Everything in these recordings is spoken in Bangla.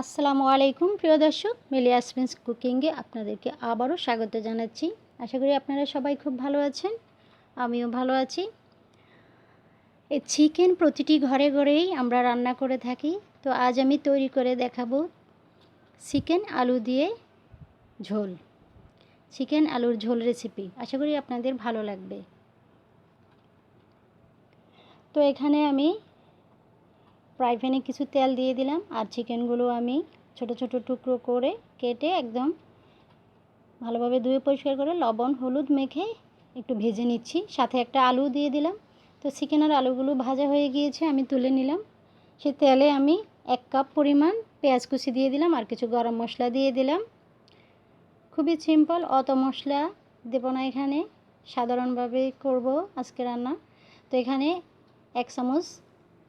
আসসালামু আলাইকুম প্রিয় দর্শক, মিলি ইয়াসমিনস কুকিংয়ে আপনাদেরকে আবারও স্বাগত জানাচ্ছি। আশা করি আপনারা সবাই খুব ভালো আছেন, আমিও ভালো আছি। এই চিকেন প্রতিটি ঘরে ঘরেই আমরা রান্না করে থাকি। তো আজ আমি তৈরি করে দেখাবো চিকেন আলু দিয়ে ঝোল, চিকেন আলুর ঝোল রেসিপি। আশা করি আপনাদের ভালো লাগবে। তো এখানে আমি ফ্রাই প্যানে কিছু তেল দিয়ে দিলাম, আর চিকেনগুলো আমি ছোট ছোট টুকরো করে কেটে একদম ভালোভাবে ধুয়ে পরিষ্কার করে লবণ হলুদ মেখে একটু ভেজে নিচ্ছি। সাথে একটা আলু দিয়ে দিলাম। তো চিকেন আর আলুগুলো ভাজা হয়ে গিয়েছে, আমি তুলে নিলাম। সে তেলে আমি 1 কাপ পরিমাণ পেঁয়াজ কুচি দিয়ে দিলাম, আর কিছু গরম মশলা দিয়ে দিলাম। খুবই সিম্পল, অত মশলা দেব না, এখানে সাধারণভাবে করব আজকে রান্না। তো এখানে 1 চামচ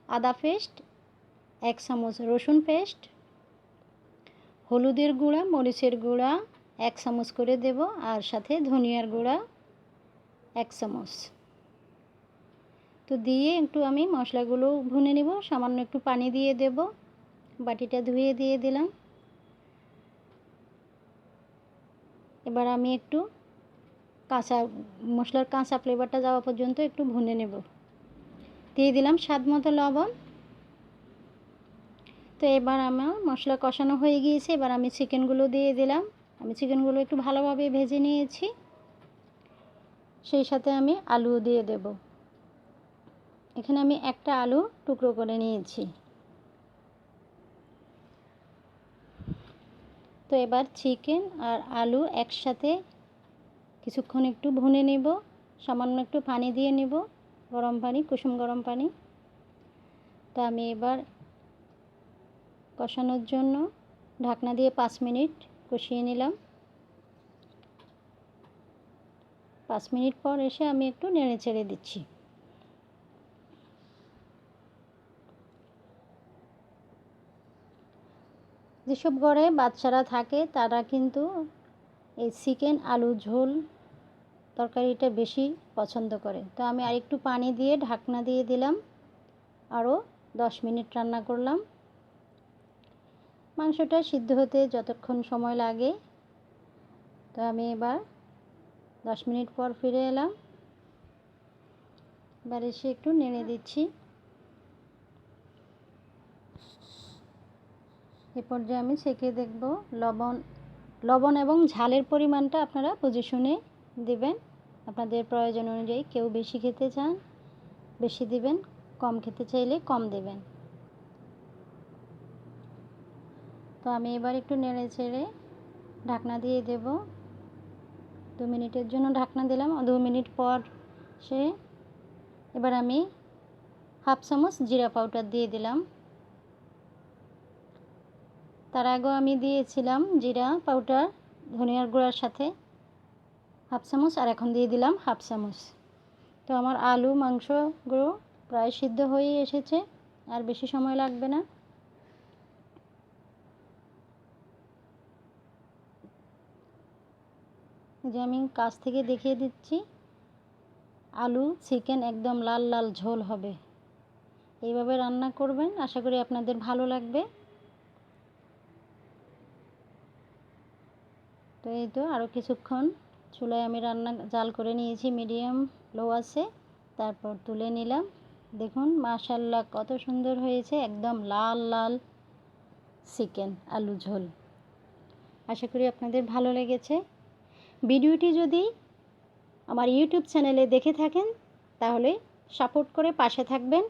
আদা পেস্ট, 1 চামচ রসুন পেস্ট, হলুদের গুঁড়া মরিচের গুঁড়া 1 চামচ করে দেব, আর সাথে ধনিয়ার গুঁড়া 1 চামচ। তো দিয়ে একটু আমি মশলাগুলো ভুনে নেব। সামান্য একটু পানি দিয়ে দেব, বাটিটা ধুয়ে দিয়ে দিলাম। এবার আমি একটু মশলার কাঁচা ফ্লেভারটা যাওয়া পর্যন্ত একটু ভুনে নেব। দিয়ে দিলাম স্বাদ মতো লবণ। তো এবার আমার মশলা কষানো হয়ে গিয়েছে, এবার আমি চিকেনগুলো দিয়ে দিলাম। আমি চিকেনগুলো একটু ভালোভাবে ভেজে নিয়েছি, সেই সাথে আমি আলুও দিয়ে দেব। এখানে আমি একটা আলু টুকরো করে নিয়েছি। তো এবার চিকেন আর আলু একসাথে কিছুক্ষণ একটু ভুনে নেব। সামান্য একটু পানি দিয়ে নেব, গরম পানি, কুসুম গরম পানি। তো আমি এবার কষানোর জন্য ঢাকনা দিয়ে 5 মিনিট কষিয়ে নিলাম। 5 মিনিট পর এসে আমি একটু নেড়ে চেড়ে দিচ্ছি। যেসব ঘরে বাচ্চারা থাকে তারা কিন্তু এই চিকেন আলু ঝোল তরকারিটা বেশি পছন্দ করে। তো আমি আরেকটু পানি দিয়ে ঢাকনা দিয়ে দিলাম, আরও 10 মিনিট রান্না করলাম। মাংসটা সিদ্ধ হতে যতক্ষণ সময় লাগে। তো আমি এবার 10 মিনিট পর ফিরে এলাম। এবার এসে একটু নেড়ে দিচ্ছি। এ পর্যায়ে আমি চেখে দেখব লবণ এবং ঝালের পরিমাণটা আপনারা বুঝে শুনে দেবেন, আপনাদের প্রয়োজন অনুযায়ী। কেউ বেশি খেতে চান বেশি দিবেন, কম খেতে চাইলে কম দেবেন। তো আমি এবার একটু নেড়ে চেড়ে ঢাকনা দিয়ে দেব। 2 মিনিটের জন্য ঢাকনা দিলাম। 2 মিনিট পর এবার আমি 1/2 চামচ জিরা পাউডার দিয়ে দিলাম। তার আগেও আমি দিয়েছিলাম জিরা পাউডার ধনিয়ার গুঁড়ার সাথে 1/2 চামচ, আর এখন দিয়ে দিলাম 1/2 চামচ। তো আমার আলু মাংসগুলো প্রায় সিদ্ধ হয়ে এসেছে, আর বেশি সময় লাগবে না। যে আমি কাছ থেকে দেখিয়ে দিচ্ছি, আলু চিকেন একদম লাল লাল ঝোল হবে। এইভাবে রান্না করবেন, আশা করি আপনাদের ভালো লাগবে। তো এই তো আরও কিছুক্ষণ চুলায় আমি জাল করে নিয়েছি, মিডিয়াম লো আছে। তারপর তুলে নিলাম। দেখুন মাশাআল্লাহ কত সুন্দর হয়েছে, একদম লাল লাল চিকেন আলু ঝোল। আশা করি আপনাদের ভালো লেগেছে। ভিডিওটি যদি আমার ইউটিউব চ্যানেলে দেখে থাকেন তাহলে সাপোর্ট করে পাশে থাকবেন,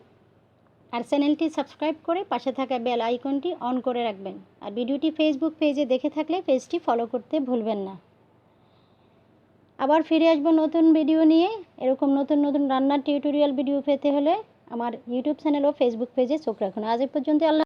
আর চ্যানেলটি সাবস্ক্রাইব করে পাশে থাকা বেল আইকনটি অন করে রাখবেন। আর ভিডিওটি ফেসবুক পেজে দেখে থাকলে পেজটি ফলো করতে ভুলবেন না। আবার ফিরে আসবো নতুন ভিডিও নিয়ে। এরকম নতুন নতুন রান্নার টিউটোরিয়াল ভিডিও পেতে হলে আমার ইউটিউব চ্যানেল ও ফেসবুক পেজে চোখ রাখুন। আজ পর্যন্ত আল্লাহ।